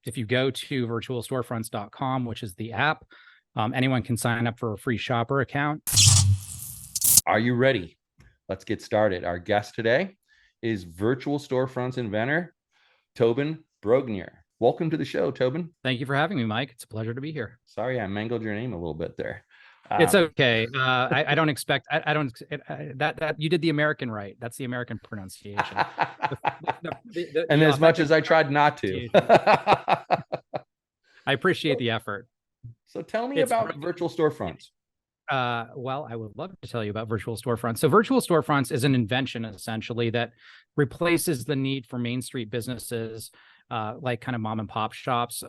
If you go to virtualstorefronts.com, which is the app, anyone can sign up for a free shopper account. Are you ready? Let's get started. Our guest today is Virtual Storefronts inventor, Tobin Brognier. Welcome to the show, Tobin. Thank you for having me, Mike. It's a pleasure to be here. Sorry, I mangled your name a little bit there. It's okay. I don't expect. I don't. That you did the American right. That's the American pronunciation. And as much as I tried not to, I appreciate the effort. So tell me about Virtual Storefronts. Well, I would love to tell you about Virtual Storefronts. So Virtual Storefronts is an invention, essentially, that replaces the need for Main Street businesses, like kind of mom and pop shops,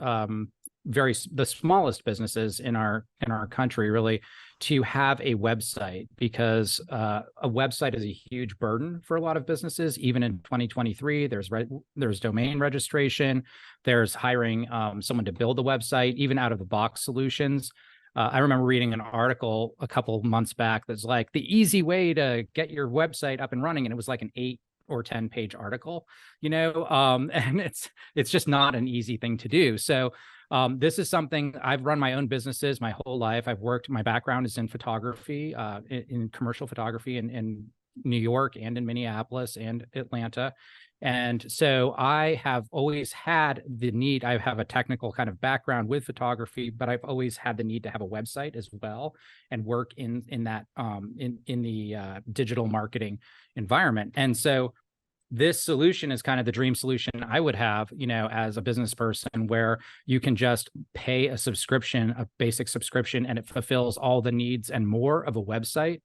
the smallest businesses in our country, really, to have a website, because a website is a huge burden for a lot of businesses. Even in 2023, there's domain registration, there's hiring someone to build a website, even out of the box solutions. I remember reading an article a couple months back that's like the easy way to get your website up and running, and it was like an 8 or 10 page article, and it's just not an easy thing to do. So this is something I've run my own businesses my whole life. My background is in photography, in commercial photography in New York and in Minneapolis and Atlanta. And so I have always had the need. I have a technical kind of background with photography, but I've always had the need to have a website as well and work in that in the digital marketing environment. And so this solution is kind of the dream solution I would have, as a business person, where you can just pay a subscription, a basic subscription, and it fulfills all the needs and more of a website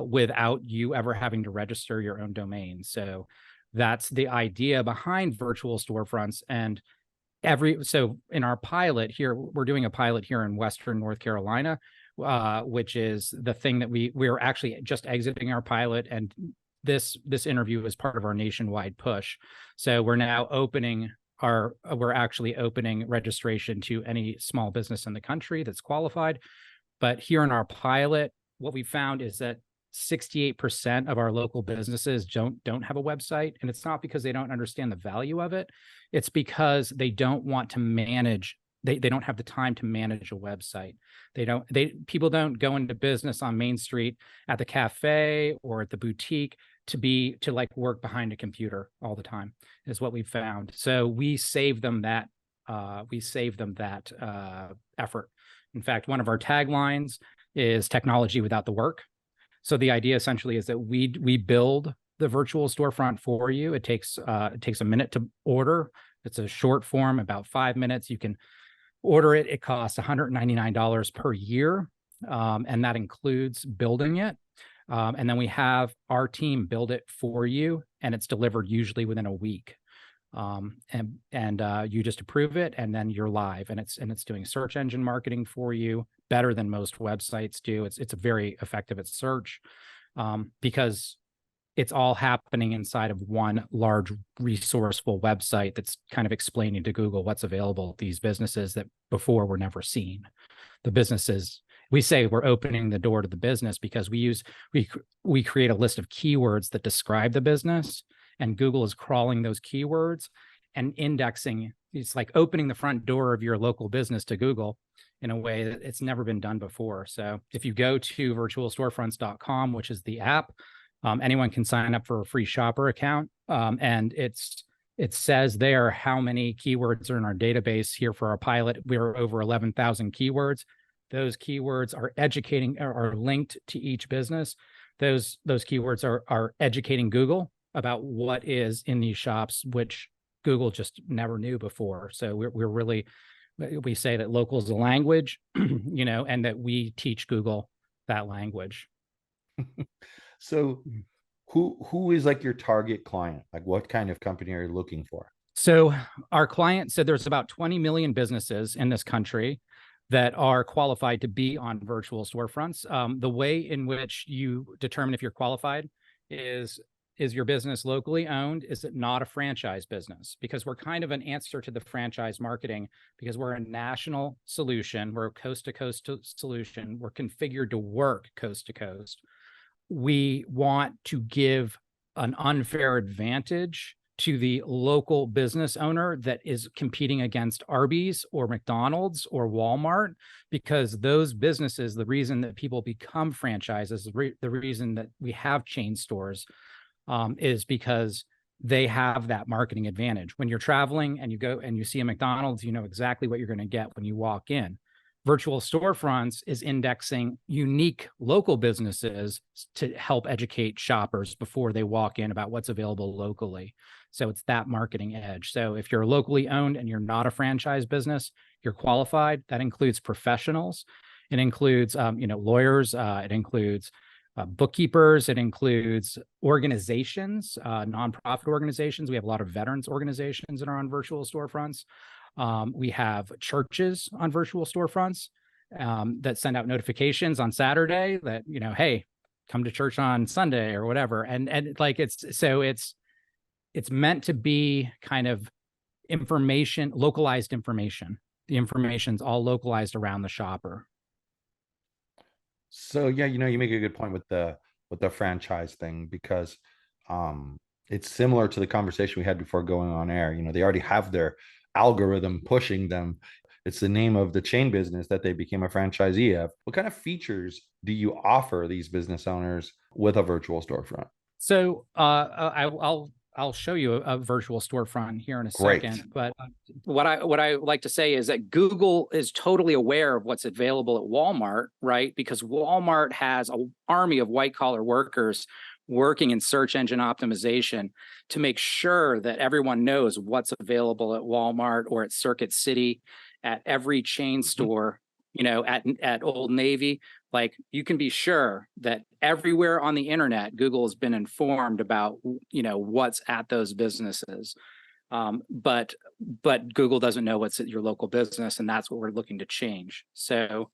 without you ever having to register your own domain. So that's the idea behind Virtual Storefronts. And so in our pilot here, we're doing a pilot here in Western North Carolina, which is the thing that we're actually just exiting our pilot. And this interview is part of our nationwide push. So we're now we're actually opening registration to any small business in the country that's qualified. But here in our pilot, what we found is that 68% of our local businesses don't have a website. And it's not because they don't understand the value of it. It's because they don't want to manage. They don't have the time to manage a website. People don't go into business on Main Street at the cafe or at the boutique to like work behind a computer all the time, is what we've found. So we save them that effort. In fact, one of our taglines is technology without the work. So the idea essentially is that we build the virtual storefront for you. It takes a minute to order. It's a short form, about 5 minutes. You can order it. It costs $199 per year, and that includes building it. And then we have our team build it for you, and it's delivered usually within a week. And you just approve it, and then you're live, and it's doing search engine marketing for you better than most websites do. It's very effective at search, because it's all happening inside of one large resourceful website that's kind of explaining to Google what's available at these businesses that before were never seen. The businesses, we say we're opening the door to the business because we create a list of keywords that describe the business, and Google is crawling those keywords and indexing. It's like opening the front door of your local business to Google in a way that it's never been done before. So if you go to virtualstorefronts.com, which is the app, anyone can sign up for a free shopper account. And it says there how many keywords are in our database here for our pilot. We're over 11,000 keywords. Those keywords are linked to each business. Those keywords are educating Google about what is in these shops, which Google just never knew before. So we say that local is a language, and that we teach Google that language. So who is like your target client? Like what kind of company are you looking for? So our client said there's about 20 million businesses in this country that are qualified to be on virtual storefronts. The way in which you determine if you're qualified is your business locally owned? Is it not a franchise business? Because we're kind of an answer to the franchise marketing, because we're a national solution. We're a coast-to-coast solution. We're configured to work coast-to-coast. We want to give an unfair advantage to the local business owner that is competing against Arby's or McDonald's or Walmart, because those businesses, the reason that people become franchises, the reason that we have chain stores, is because they have that marketing advantage. When you're traveling and you go and you see a McDonald's, you know exactly what you're going to get when you walk in. Virtual Storefronts is indexing unique local businesses to help educate shoppers before they walk in about what's available locally. So it's that marketing edge. So if you're locally owned and you're not a franchise business, you're qualified. That includes professionals. It includes, lawyers. It includes bookkeepers. It includes organizations, nonprofit organizations. We have a lot of veterans organizations that are on Virtual Storefronts. We have churches on Virtual Storefronts that send out notifications on Saturday that, hey, come to church on Sunday or whatever. And like, it's meant to be kind of information, localized information. The information's all localized around the shopper. So yeah, you make a good point with the franchise thing, because it's similar to the conversation we had before going on air. They already have their algorithm pushing them. It's the name of the chain business that they became a franchisee of. What kind of features do you offer these business owners with a virtual storefront? So I'll show you a virtual storefront here in a Great. second. But what I like to say is that Google is totally aware of what's available at Walmart, right? Because Walmart has an army of white collar workers working in search engine optimization to make sure that everyone knows what's available at Walmart or at Circuit City, at every chain store, at Old Navy. Like, you can be sure that everywhere on the internet, Google has been informed about, what's at those businesses. But Google doesn't know what's at your local business, and that's what we're looking to change. So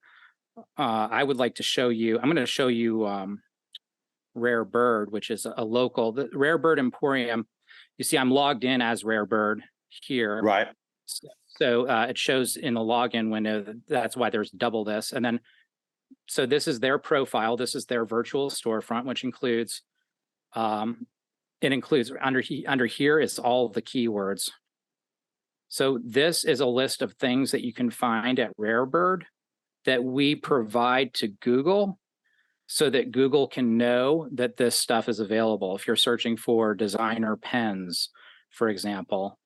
I would like to show you, I'm going to show you Rare Bird, which is the Rare Bird Emporium. You see, I'm logged in as Rare Bird here. Right. So it shows in the login window. That's why there's double this. And then, so this is their profile. This is their virtual storefront, which includes, under here is all the keywords. So this is a list of things that you can find at Rare Bird that we provide to Google, so that Google can know that this stuff is available. If you're searching for designer pens, for example,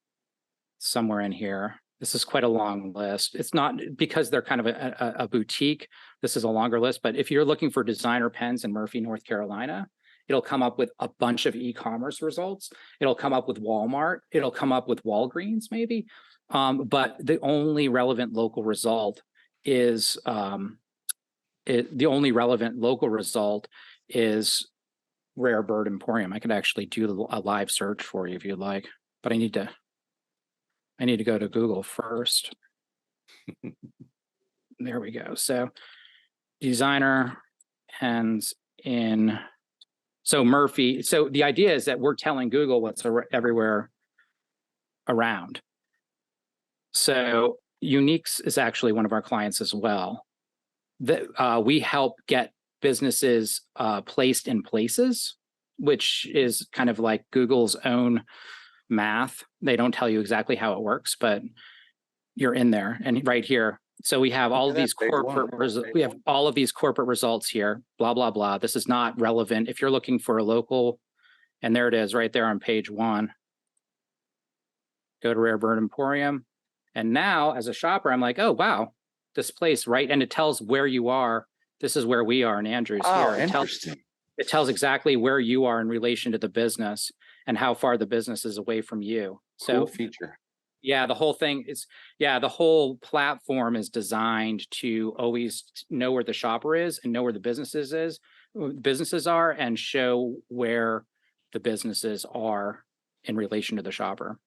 somewhere in here, this is quite a long list. It's not because they're kind of a boutique. This is a longer list, but if you're looking for designer pens in Murphy, North Carolina, it'll come up with a bunch of e-commerce results. It'll come up with Walmart. It'll come up with Walgreens, maybe. But the only relevant local result is the only relevant local result is Rare Bird Emporium. I could actually do a live search for you if you'd like, but I need to go to Google first. There we go. So designer pens in, so Murphy. So the idea is that we're telling Google what's everywhere around. So Uniques is actually one of our clients as well. That we help get businesses placed in places, which is kind of like Google's own math. They don't tell you exactly how it works, but you're in there. And right here, so we have all of these corporate results here, blah, blah, blah. This is not relevant if you're looking for a local, and there it is right there on page 1. Go to Rare Bird Emporium. And now as a shopper, I'm like, oh, wow, this place, right? And it tells where you are. This is where we are in Andrews here. Interesting. It tells exactly where you are in relation to the business and how far the business is away from you. So cool feature. Yeah, the whole platform is designed to always know where the shopper is and know where the businesses are, and show where the businesses are in relation to the shopper.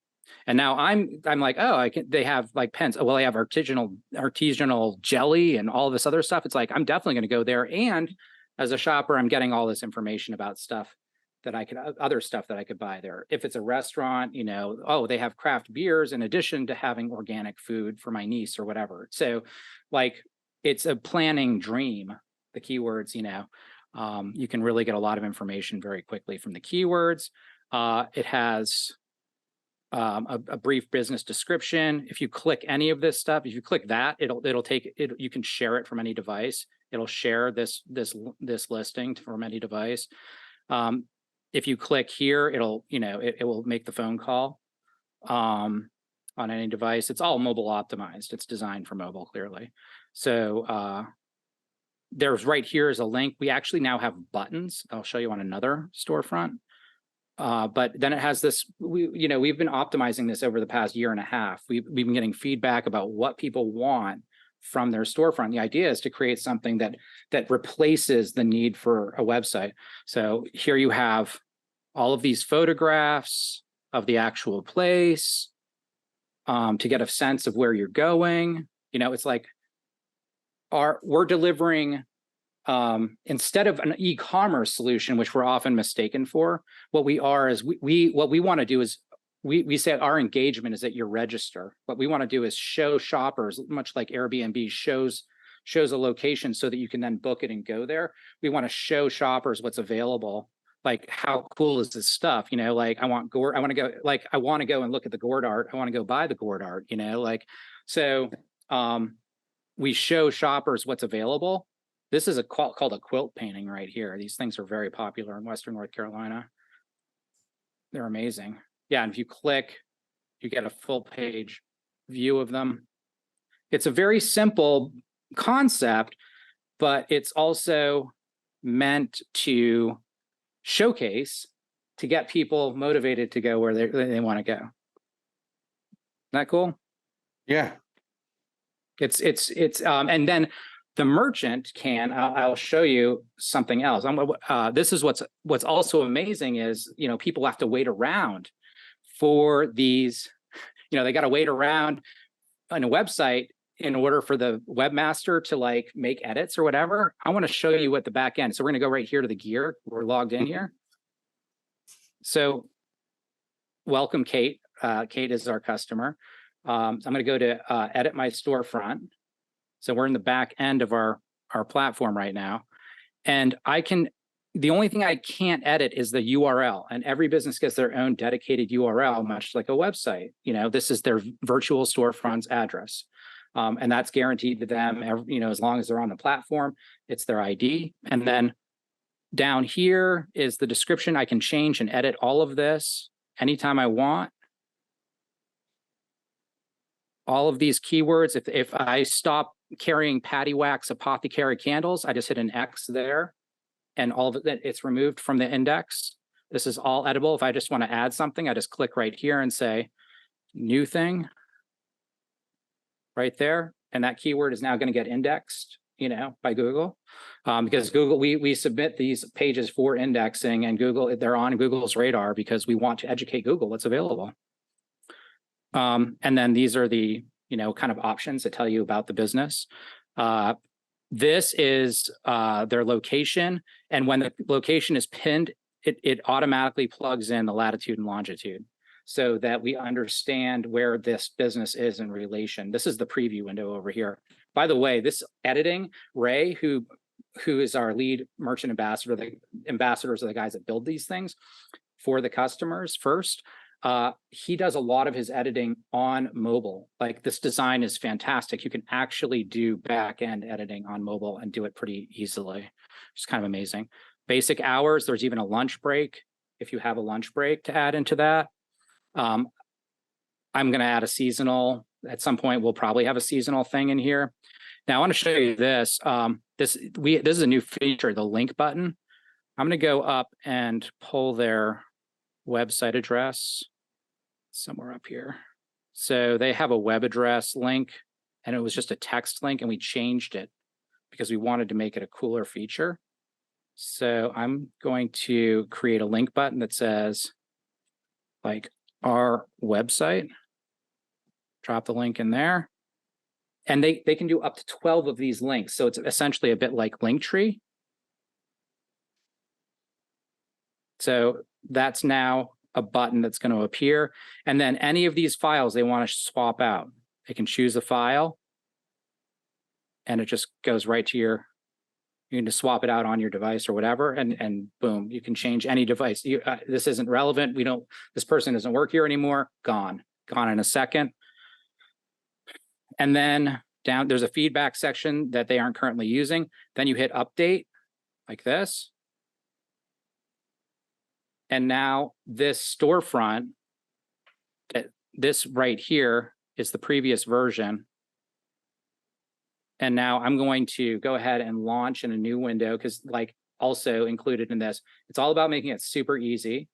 And now I'm like, oh, they have like pens. Well, they have artisanal jelly and all this other stuff. It's like, I'm definitely going to go there. And as a shopper, I'm getting all this information about stuff that other stuff that I could buy there. If it's a restaurant, oh, they have craft beers in addition to having organic food for my niece or whatever. So like, it's a planning dream, the keywords, you can really get a lot of information very quickly from the keywords. It has a brief business description. If you click any of this stuff, if you click that, it'll take it. You can share it from any device. It'll share this listing from any device. If you click here, it will make the phone call on any device. It's all mobile optimized. It's designed for mobile, clearly. So there's right here is a link. We actually now have buttons. I'll show you on another storefront. But then it has this, we've been optimizing this over the past year and a half. We've been getting feedback about what people want from their storefront. The idea is to create something that replaces the need for a website. So here you have all of these photographs of the actual place to get a sense of where you're going. It's like we're delivering instead of an e-commerce solution, which we're often mistaken for. What we are is what we want to do is we say our engagement is at your register. What we want to do is show shoppers, much like Airbnb shows a location so that you can then book it and go there. We want to show shoppers what's available. Like, how cool is this stuff? Like I want to go and look at the gourd art. I want to go buy the gourd art, so we show shoppers what's available. This is called a quilt painting right here. These things are very popular in Western North Carolina. They're amazing. Yeah, and if you click, you get a full page view of them. It's a very simple concept, but it's also meant to showcase, to get people motivated to go where they want to go. Isn't that cool? Yeah. It's and then the merchant can, I'll show you something else. This is what's also amazing is, people have to wait around for these, they got to wait around on a website in order for the webmaster to make edits or whatever. I want to show you what the back end. So we're going to go right here to the gear. We're logged in here. So welcome, Kate. Kate is our customer. I'm going to go to edit my storefront. So we're in the back end of our platform right now. And the only thing I can't edit is the URL. And every business gets their own dedicated URL, much like a website. This is their virtual storefront's address. And that's guaranteed to them, as long as they're on the platform. It's their ID. And then down here is the description. I can change and edit all of this anytime I want. All of these keywords, if I stop carrying patty wax apothecary candles, I just hit an X there, and all of it, it's removed from the index. This is all editable. If I just want to add something, I just click right here and say new thing right there, and that keyword is now going to get indexed, by Google, because Google, we submit these pages for indexing, and Google, they're on Google's radar because we want to educate Google what's available. And then these are the, kind of options that tell you about the business. This is their location. And when the location is pinned, it automatically plugs in the latitude and longitude so that we understand where this business is in relation. This is the preview window over here. By the way, this editing, Ray, who is our lead merchant ambassador, the ambassadors are the guys that build these things for the customers first. He does a lot of his editing on mobile. Like, this design is fantastic. You can actually do back-end editing on mobile and do it pretty easily. It's kind of amazing. Basic hours, there's even a lunch break if you have a lunch break to add into that. I'm going to add a seasonal. At some point, we'll probably have a seasonal thing in here. Now, I want to show you this. This is a new feature, the link button. I'm going to go up and pull their website address somewhere up here. So they have a web address link, and it was just a text link, and we changed it because we wanted to make it a cooler feature. So I'm going to create a link button that says, like, our website. Drop the link in there. And they can do up to 12 of these links. So it's essentially a bit like Linktree. So that's now a button that's going to appear. And then any of these files they want to swap out, they can choose a file, and it just goes right to your You can just swap it out on your device or whatever, and boom, you can change any device. This isn't relevant. This person doesn't work here anymore. Gone in a second. And then down, there's a feedback section that they aren't currently using. Then you hit update like this. And now this storefront, this right here is the previous version. And now I'm going to go ahead and launch in a new window, because like also included in this, it's all about making it super easy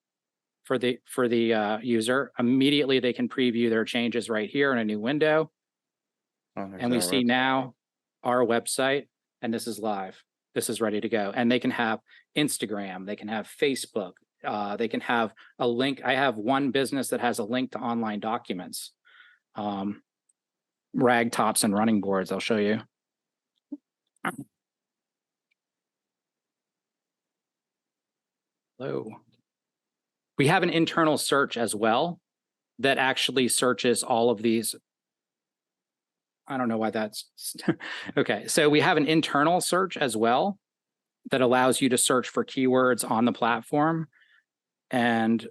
for the user. Immediately they can preview their changes right here in a new window. And we see now our website, and this is live. This is ready to go. And they can have Instagram, they can have Facebook, they can have a link. I have one business that has a link to online documents, rag tops and running boards. I'll show you. Hello. We have an internal search as well that actually searches all of these. I don't know why that's okay. So we have an internal search as well that allows you to search for keywords on the platform. And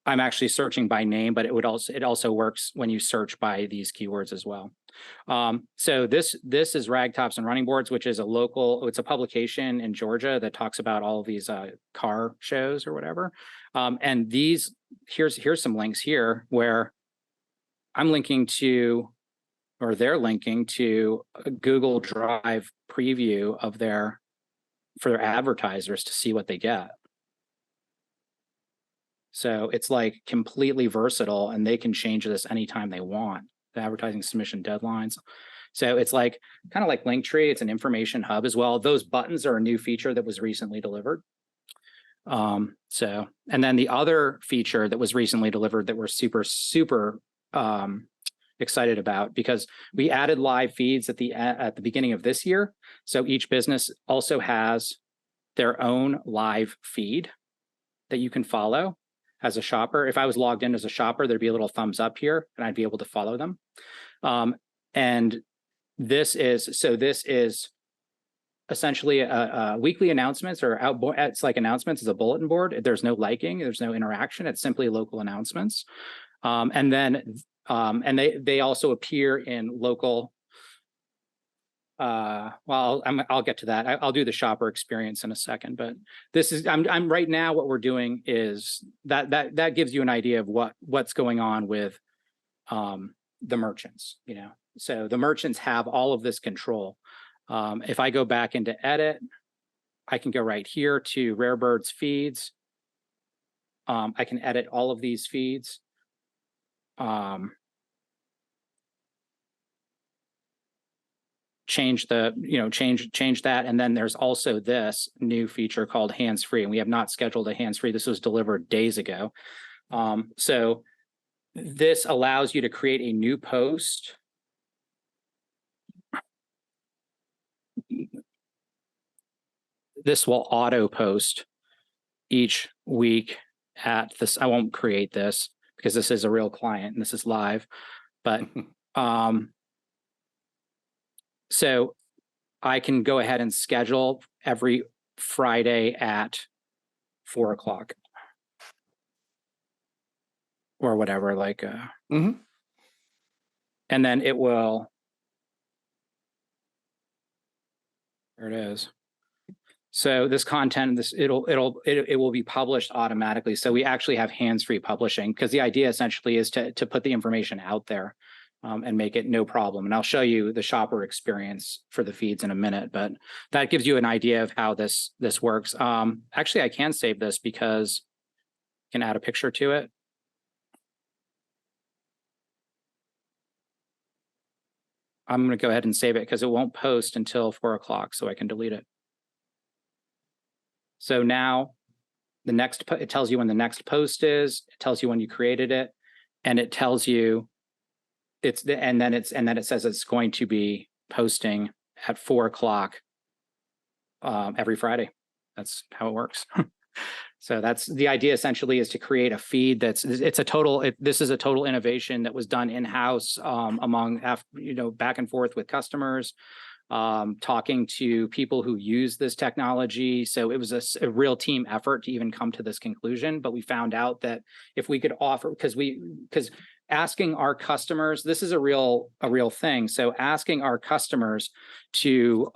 I'm actually searching by name, but it also works when you search by these keywords as well. So this is Ragtops and Running Boards, which is it's a publication in Georgia that talks about all of these car shows or whatever. And here's some links here where I'm linking to, or they're linking to, a Google Drive preview of for their advertisers to see what they get. So it's like completely versatile, and they can change this anytime they want. The advertising submission deadlines. So it's like kind of like Linktree. It's an information hub as well. Those buttons are a new feature that was recently delivered. And then the other feature that was recently delivered that we're super excited about, because we added live feeds at the beginning of this year. So each business also has their own live feed that you can follow as a shopper. If I was logged in as a shopper, there'd be a little thumbs up here and I'd be able to follow them. And this is essentially a weekly announcements, or it's like announcements is a bulletin board. There's no liking, there's no interaction. It's simply local announcements. And they also appear in local. Well, I'll get to that. I'll do the shopper experience in a second, but I'm right now, what we're doing is that gives you an idea of what's going on with the merchants, so the merchants have all of this control. If I go back into edit, I can go right here to Rarebird's feeds. I can edit all of these feeds. Change that, and then there's also this new feature called hands-free, and we have not scheduled a hands-free. This was delivered days ago. So this allows you to create a new post. This will auto post each week at this. I won't create this because this is a real client and this is live, but so I can go ahead and schedule every Friday at 4 o'clock or whatever, like, and then it will, there it is. So this content, it will be published automatically. So we actually have hands-free publishing, because the idea essentially is to put the information out there. And make it no problem. And I'll show you the shopper experience for the feeds in a minute, but that gives you an idea of how this works. Actually, I can save this because I can add a picture to it. I'm going to go ahead and save it because it won't post until 4 o'clock, so I can delete it. So now it tells you when the next post is, it tells you when you created it, and it tells you and then it says it's going to be posting at 4 o'clock every Friday. That's how it works. So that's the idea, essentially, is to create a feed this is a total innovation that was done in-house, among back and forth with customers. talking to people who use this technology. So it was a real team effort to even come to this conclusion. But we found out that if we could offer, because asking our customers, this is a real thing. So asking our customers to,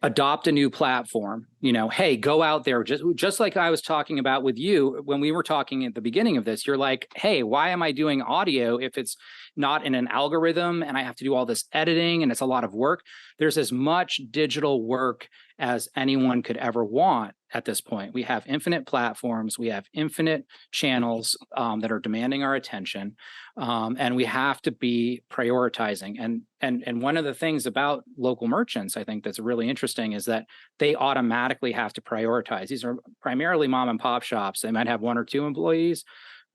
adopt a new platform, hey, go out there, just like I was talking about with you when we were talking at the beginning of this. You're like, hey, why am I doing audio if it's not in an algorithm and I have to do all this editing and it's a lot of work? There's as much digital work as anyone could ever want at this point. We have infinite platforms, we have infinite channels that are demanding our attention, and we have to be prioritizing. And one of the things about local merchants, I think that's really interesting, is that they automatically have to prioritize. These are primarily mom and pop shops. They might have 1 or 2 employees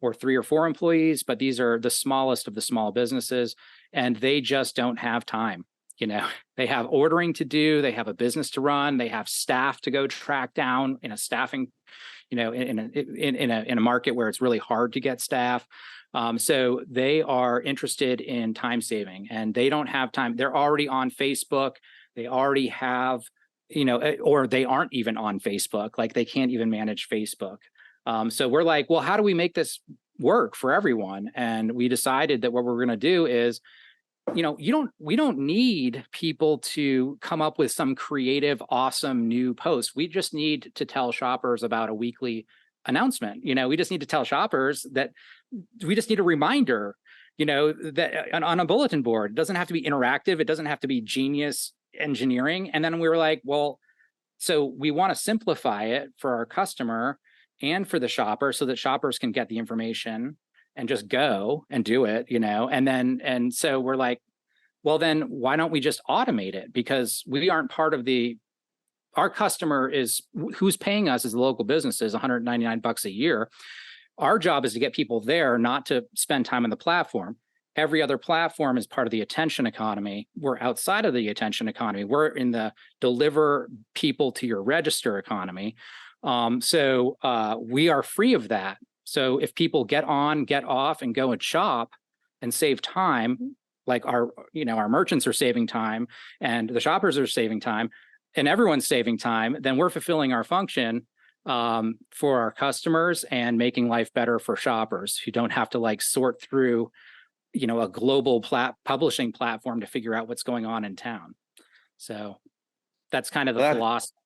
or 3 or 4 employees, but these are the smallest of the small businesses, and they just don't have time. They have ordering to do, they have a business to run, they have staff to go track down in a staffing, in a market where it's really hard to get staff. So they are interested in time saving, and they don't have time. They're already on Facebook. They already have, or they aren't even on Facebook. Like, they can't even manage Facebook. So we're like, well, how do we make this work for everyone? And we decided that what we're going to do is, we don't need people to come up with some creative, awesome new post. We just need to tell shoppers about a weekly announcement. We just need to tell shoppers that we just need a reminder, that on a bulletin board. It doesn't have to be interactive. It doesn't have to be genius engineering. And then we were like, well, so we want to simplify it for our customer and for the shopper so that shoppers can get the information and just go and do it, and so we're like, well, then why don't we just automate it? Because we aren't part of our customer who's paying us as the local businesses $199 a year. Our job is to get people there, not to spend time on the platform. Every other platform is part of the attention economy. We're outside of the attention economy. We're in the deliver people to your register economy. So we are free of that. So if people get on, get off, and go and shop and save time, like our merchants are saving time and the shoppers are saving time and everyone's saving time, then we're fulfilling our function for our customers and making life better for shoppers who don't have to sort through, a global publishing platform to figure out what's going on in town. So that's kind of the philosophy.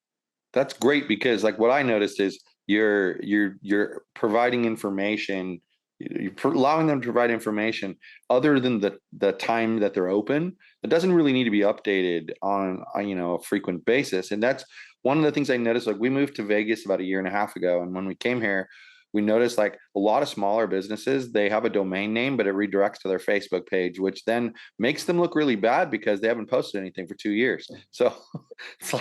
That's great, because what I noticed is you're providing information, you're allowing them to provide information other than the time that they're open. It doesn't really need to be updated on a frequent basis. And that's one of the things I noticed. We moved to Vegas about 1.5 years ago, and when we came here, we noticed a lot of smaller businesses, they have a domain name, but it redirects to their Facebook page, which then makes them look really bad because they haven't posted anything for 2 years. So it's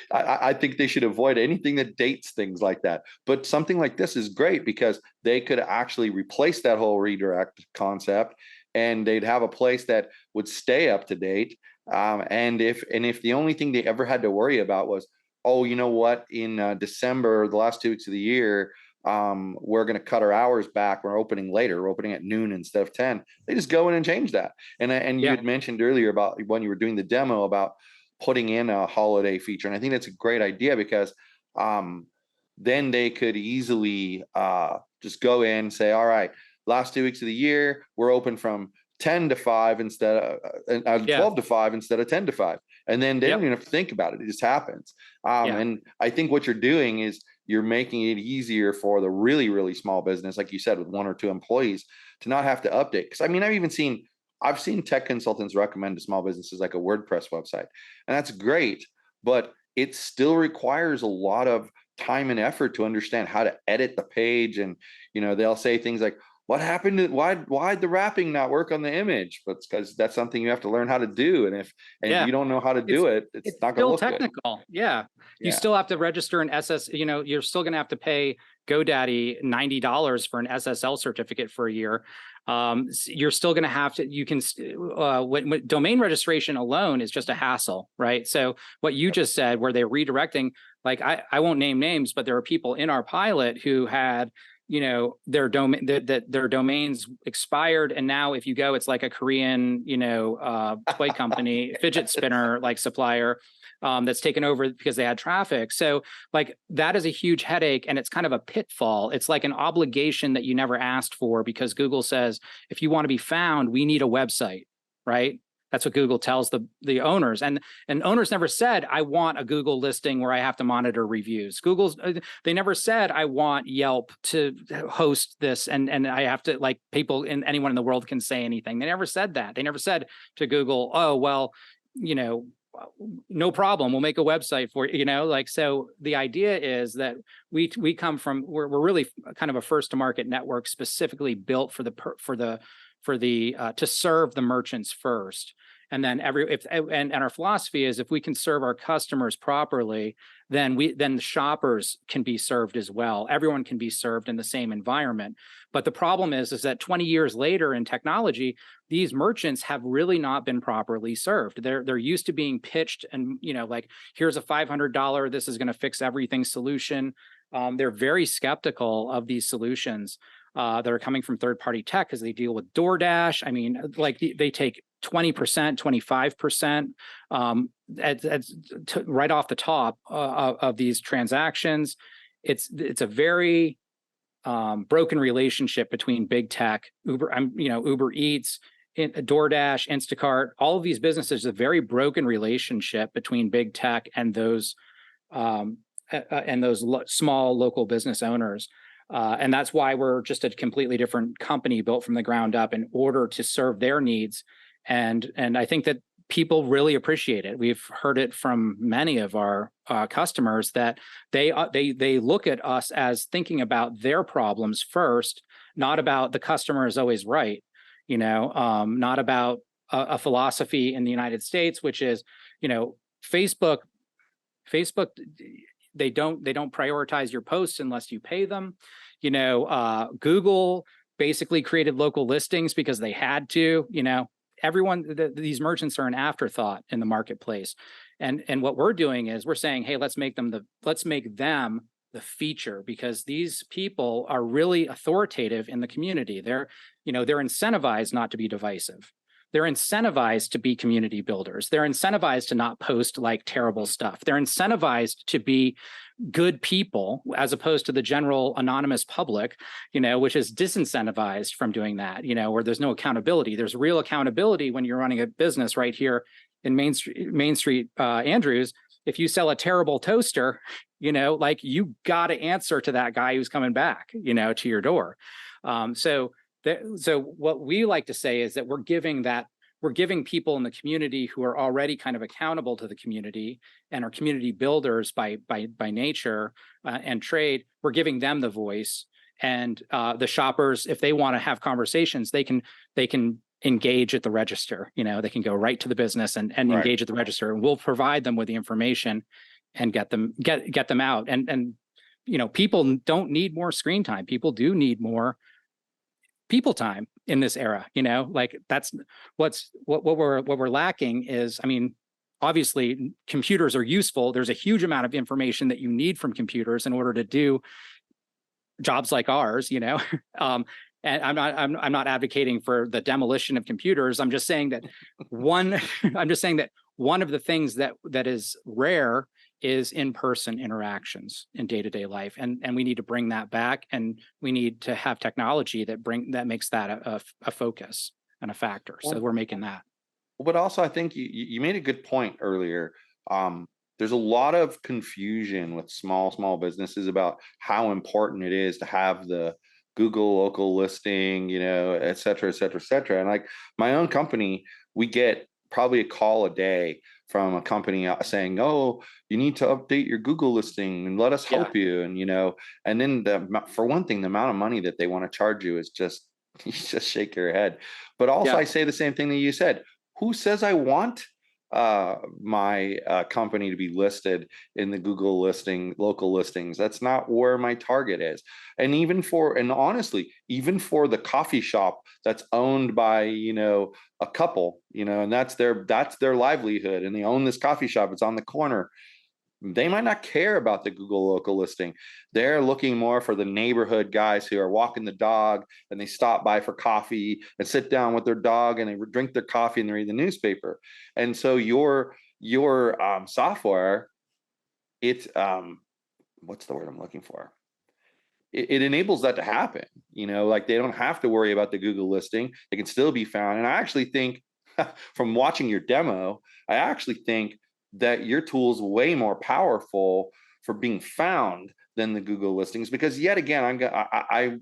I think they should avoid anything that dates things like that. But something like this is great because they could actually replace that whole redirect concept, and they'd have a place that would stay up to date. And if the only thing they ever had to worry about was, oh, you know what, in December, the last 2 weeks of the year, we're going to cut our hours back. We're opening later. We're opening at noon instead of 10. They just go in and change that. And you had mentioned earlier about when you were doing the demo about putting in a holiday feature. And I think that's a great idea because then they could easily just go in and say, all right, last 2 weeks of the year, we're open from 10 to 5 instead of 12 to 5 instead of 10 to 5. And then they don't even have to think about it. It just happens. And I think what you're doing is you're making it easier for the really, really small business, like you said, with 1 or 2 employees, to not have to update. Because I've seen tech consultants recommend to small businesses like a WordPress website, and that's great, but it still requires a lot of time and effort to understand how to edit the page. And they'll say things like, what happened? Why'd the wrapping not work on the image? But it's because that's something you have to learn how to do. And if you don't know how to do it, it's not going to look technical. Good. Yeah. You still have to register an SS, you're still going to have to pay GoDaddy $90 for an SSL certificate for a year. You're still going to have to, when domain registration alone is just a hassle, right? So what you just said, where they're redirecting, I won't name names, but there are people in our pilot who had their domain, that their domains expired, and now if you go, it's like a Korean, toy company, fidget spinner like supplier, that's taken over because they had traffic. So like that is a huge headache, and it's kind of a pitfall. It's like an obligation that you never asked for, because Google says, if you want to be found, we need a website, right? That's what Google tells the owners, and owners never said, I want a Google listing where I have to monitor reviews. They never said, I want Yelp to host this, and I have to, like, anyone in the world can say anything. They never said that. They never said to Google, oh well, no problem, we'll make a website for you. So the idea is that we're really kind of a first to market network, specifically built to serve the merchants first. And then our philosophy is, if we can serve our customers properly, then the shoppers can be served as well. Everyone can be served in the same environment. But the problem is that 20 years later in technology, these merchants have really not been properly served. They're used to being pitched, and like, here's a $500, this is going to fix everything solution. They're very skeptical of these solutions that are coming from third-party tech, because they deal with DoorDash. I mean, like, they take 20%, 25% right off the top of these transactions. It's a very broken relationship between big tech, Uber Eats, DoorDash, Instacart. All of these businesses, a very broken relationship between big tech and those small local business owners. And that's why we're just a completely different company, built from the ground up in order to serve their needs. And I think that people really appreciate it. We've heard it from many of our customers that they look at us as thinking about their problems first, not about the customer is always right. Not about a philosophy in the United States, which is, Facebook, they don't prioritize your posts unless you pay them. Google basically created local listings because they had to. These merchants are an afterthought in the marketplace, and what we're doing is we're saying, hey, let's make them the feature, because these people are really authoritative in the community. They're incentivized not to be divisive. They're incentivized to be community builders. They're incentivized to not post like terrible stuff. They're incentivized to be good people, as opposed to the general anonymous public, which is disincentivized from doing that, where there's no accountability. There's real accountability when you're running a business right here in Main Street, Andrews. If you sell a terrible toaster, like, you got to answer to that guy who's coming back, to your door. So what we like to say is that we're giving people in the community who are already kind of accountable to the community and are community builders by nature and trade. We're giving them the voice, and the shoppers, if they want to have conversations, they can engage at the register. They can go right to the business and right. Engage at the register, and we'll provide them with the information and get them out. And people don't need more screen time. People do need more people time in this era. Like, that's what we're lacking is, I mean, obviously computers are useful. There's a huge amount of information that you need from computers in order to do jobs like ours, and I'm not advocating for the demolition of computers. I'm just saying that one of the things that is rare is in-person interactions in day-to-day life, and we need to bring that back, and we need to have technology that makes that a focus and a factor. So we're making that. But also, I think you made a good point earlier. There's a lot of confusion with small businesses about how important it is to have the Google local listing, et cetera, et cetera, et cetera. And like my own company, we get probably a call a day from a company saying, "Oh, you need to update your Google listing and let us help you." And and then for one thing, the amount of money that they want to charge you is just, you just shake your head. But also, I say the same thing that you said. Who says I want my company to be listed in the Google local listings? That's not where my target is. And honestly, even for the coffee shop that's owned by, a couple, and that's their livelihood, and they own this coffee shop, it's on the corner. they might not care about the Google local listing. They're looking more for the neighborhood guys who are walking the dog and they stop by for coffee and sit down with their dog and they drink their coffee and they read the newspaper. And so your software, it's what's the word I'm looking for? It enables that to happen. Like they don't have to worry about the Google listing. They can still be found. And I actually think from watching your demo, I actually think that your tool is way more powerful for being found than the Google listings, because yet again, I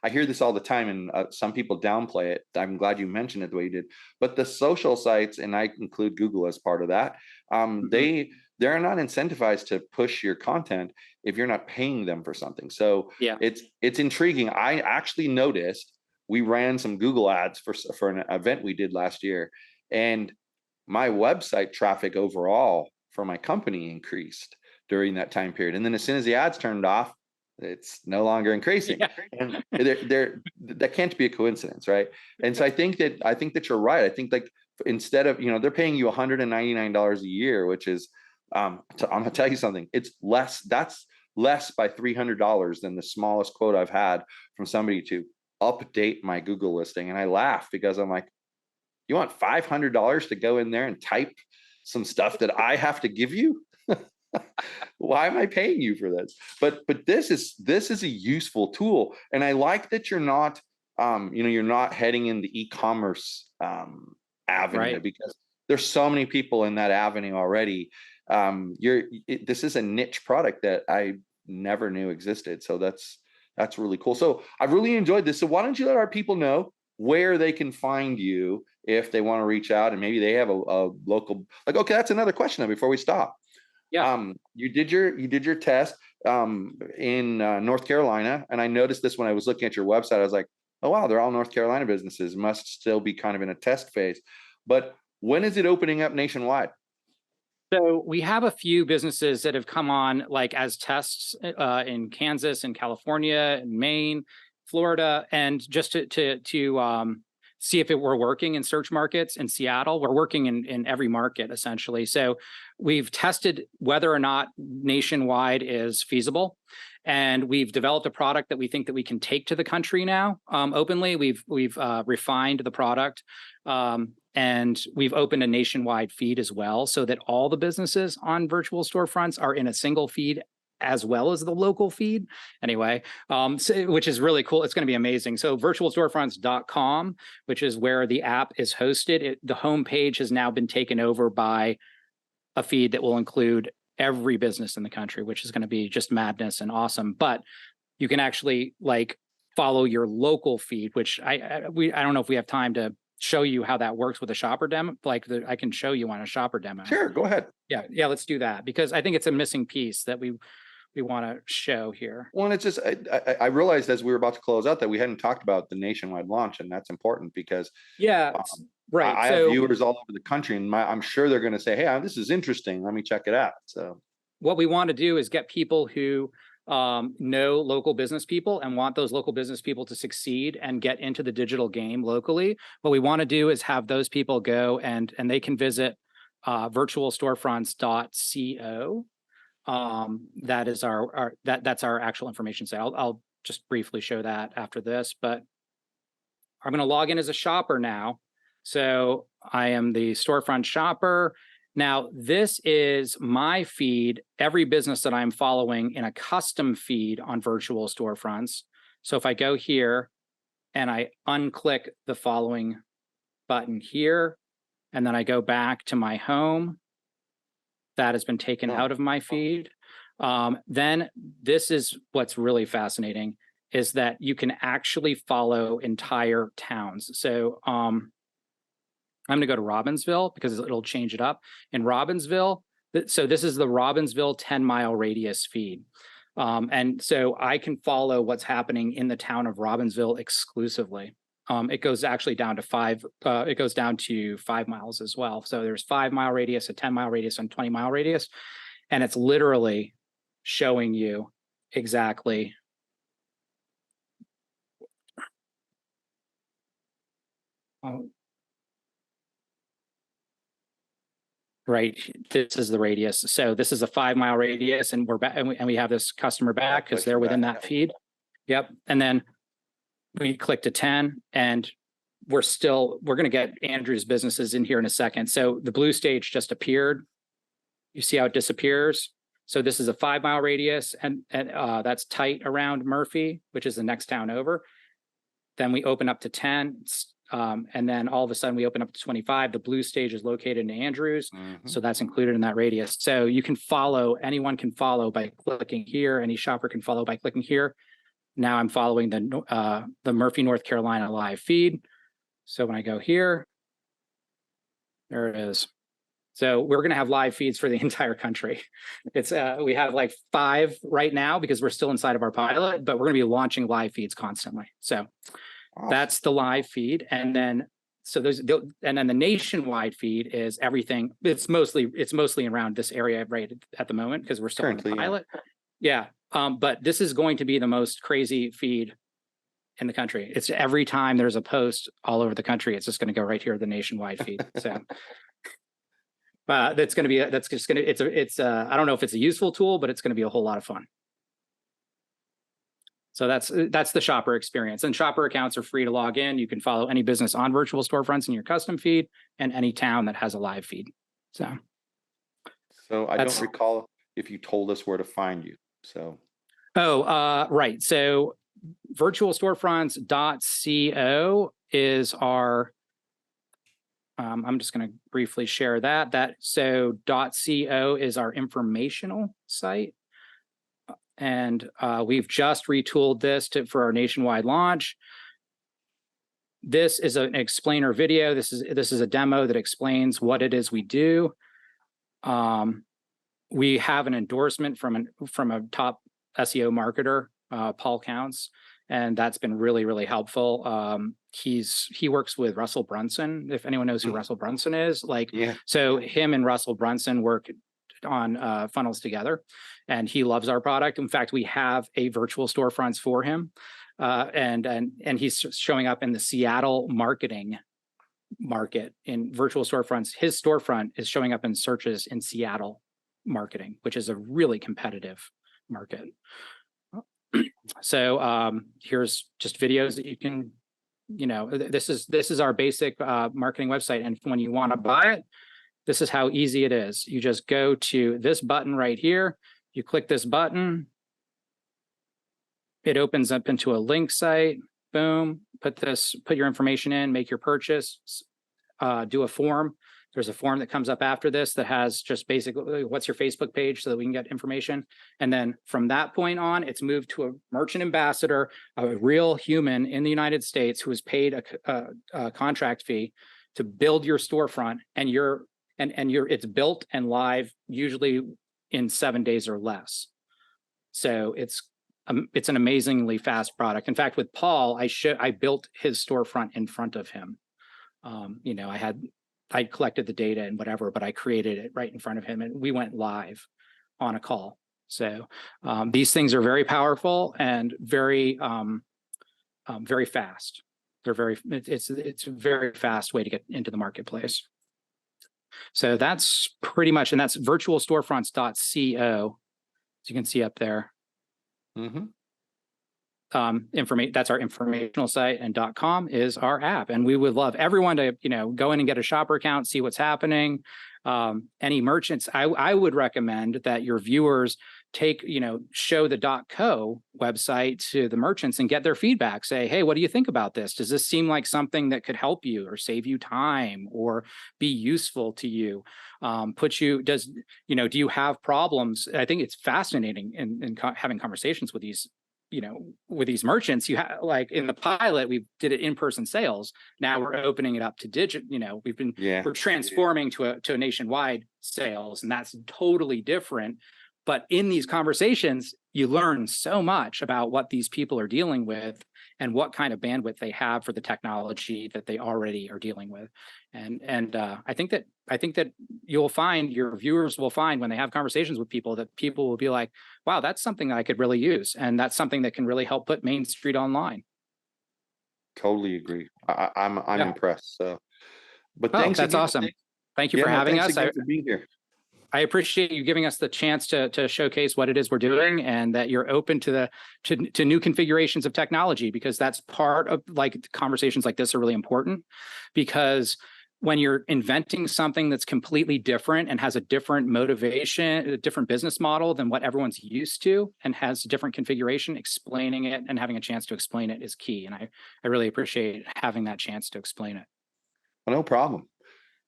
hear this all the time, and some people downplay it. I'm glad you mentioned it the way you did. But the social sites, and I include Google as part of that, they're not incentivized to push your content if you're not paying them for something. So Yeah. it's intriguing. I actually noticed we ran some Google ads for an event we did last year, and my website traffic overall for my company increased during that time period. And then as soon as the ads turned off, it's no longer increasing. Yeah. And that can't be a coincidence, right? And so I think that you're right. I think like instead of, they're paying you $199 a year, which is I'm gonna tell you something. It's less. That's less by $300 than the smallest quote I've had from somebody to update my Google listing. And I laugh because I'm like, you want $500 to go in there and type some stuff that I have to give you? Why am I paying you for this? But this is a useful tool, and I like that you're not you're not heading in the e-commerce avenue, right? Because there's so many people in that avenue already. This is a niche product that I never knew existed, so that's really cool. So I've really enjoyed this. So why don't you let our people know where they can find you if they want to reach out, and maybe they have a local, like, okay, that's another question before we stop. Yeah. You did your test in North Carolina, and I noticed this when I was looking at your website. I was like, oh wow, they're all North Carolina businesses. Must still be kind of in a test phase. But when is it opening up nationwide? So we have a few businesses that have come on like as tests in Kansas and California and Maine, Florida, and just to see if it were working in search markets in Seattle. We're working in every market essentially. So we've tested whether or not nationwide is feasible. And we've developed a product that we think that we can take to the country now openly. We've refined the product. And we've opened a nationwide feed as well, so that all the businesses on Virtual Storefronts are in a single feed as well as the local feed. Anyway, which is really cool. It's going to be amazing. So virtualstorefronts.com, which is where the app is hosted. The homepage has now been taken over by a feed that will include every business in the country, which is going to be just madness and awesome. But you can actually like follow your local feed, which I don't know if we have time to show you how that works with a shopper demo. I can show you on a shopper demo. Sure, go ahead. Yeah, let's do that, because I think it's a missing piece that we want to show here. Well, it's just I realized as we were about to close out that we hadn't talked about the nationwide launch, and that's important because right. I have viewers all over the country, and I'm sure they're going to say, "Hey, this is interesting. Let me check it out." So what we want to do is get people who know local business people and want those local business people to succeed and get into the digital game locally. What we want to do is have those people go and they can visit virtualstorefronts.co. That is that's our actual information site. I'll just briefly show that after this, but I'm going to log in as a shopper now. So I am the storefront shopper. Now, this is my feed, every business that I'm following in a custom feed on Virtual Storefronts. So if I go here and I unclick the following button here, and then I go back to my home, that has been taken out of my feed. Then this is what's really fascinating, is that you can actually follow entire towns. So I'm going to go to Robbinsville because it'll change it up. In Robbinsville, so this is the Robbinsville 10-mile radius feed. And so I can follow what's happening in the town of Robbinsville exclusively. It goes actually down to 5 miles as well. So there's 5-mile radius, a 10-mile radius, and 20-mile radius. And it's literally showing you exactly right? This is the radius. So this is a 5-mile radius, and we're back, and we have this customer back because they're within that feed. Yep. And then we click to 10, and we're going to get Andrew's businesses in here in a second. So the blue stage just appeared. You see how it disappears. So this is a 5-mile radius, and that's tight around Murphy, which is the next town over. Then we open up to 10, and then all of a sudden we open up to 25. The blue stage is located in Andrews, so that's included in that radius. So you can follow, anyone can follow by clicking here. Any shopper can follow by clicking here. Now I'm following the Murphy, North Carolina live feed. So when I go here, there it is. So we're going to have live feeds for the entire country. It's we have like 5 right now because we're still inside of our pilot, but we're going to be launching live feeds constantly. So awesome. That's the live feed, and then and then the nationwide feed is everything. It's mostly around this area right at the moment because we're still currently in the pilot. Yeah. But this is going to be the most crazy feed in the country. It's every time there's a post all over the country, it's just going to go right here, the nationwide feed. So I don't know if it's a useful tool, but it's going to be a whole lot of fun. So that's the shopper experience, and shopper accounts are free to log in. You can follow any business on Virtual Storefronts in your custom feed and any town that has a live feed. So I don't recall if you told us where to find you. So right. So virtualstorefronts.co is our I'm just going to briefly share that. So .co is our informational site. And we've just retooled this for our nationwide launch. This is an explainer video. This is a demo that explains what it is we do. We have an endorsement from a top SEO marketer, Paul Counts, and that's been really, really helpful. He works with Russell Brunson. If anyone knows who Russell Brunson is, so him and Russell Brunson work on funnels together, and he loves our product. In fact, we have a Virtual Storefronts for him, and he's showing up in the Seattle marketing market in Virtual Storefronts. His storefront is showing up in searches in Seattle marketing, which is a really competitive market. So here's just videos that you can, this is our basic marketing website. And when you want to buy it, this is how easy it is. You just go to this button right here. You click this button. It opens up into a link site. Boom. Put your information in, make your purchase, do a form. There's a form that comes up after this that has just basically what's your Facebook page so that we can get information. And then from that point on, it's moved to a merchant ambassador, a real human in the United States who is paid a contract fee to build your storefront, and it's built and live usually in 7 days or less. So it's an amazingly fast product. In fact, with Paul, I built his storefront in front of him. I collected the data and whatever, but I created it right in front of him, and we went live on a call. So these things are very powerful and very, very fast. It's a very fast way to get into the marketplace. So that's pretty much, and that's virtualstorefronts.co, as you can see up there. That's our informational site, and .com is our app. And we would love everyone to, go in and get a shopper account, see what's happening. Any merchants, I would recommend that your viewers show the .co website to the merchants and get their feedback. Say, hey, what do you think about this? Does this seem like something that could help you or save you time or be useful to you? Do you have problems? I think it's fascinating in having conversations with these with these merchants. Like in the pilot, we did it in-person sales. Now we're opening it up to digital. We're transforming to a nationwide sales, and that's totally different. But in these conversations, you learn so much about what these people are dealing with and what kind of bandwidth they have for the technology that they already are dealing with. And I think that you'll find, your viewers will find when they have conversations with people, that people will be like, wow, that's something I could really use. And that's something that can really help put Main Street online. Totally agree. I'm impressed. So, but thanks. That's awesome. Thank you for having thanks us. again for being here. I appreciate you giving us the chance to showcase what it is we're doing, and that you're open to new configurations of technology, because that's part of, like, conversations like this are really important, because when you're inventing something that's completely different and has a different motivation, a different business model than what everyone's used to, and has a different configuration, explaining it and having a chance to explain it is key. And I really appreciate having that chance to explain it. Well, no problem.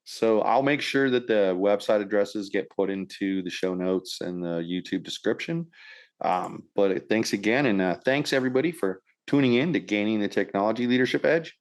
So I'll make sure that the website addresses get put into the show notes and the YouTube description. But thanks again. And thanks everybody for tuning in to Gaining the Technology Leadership Edge.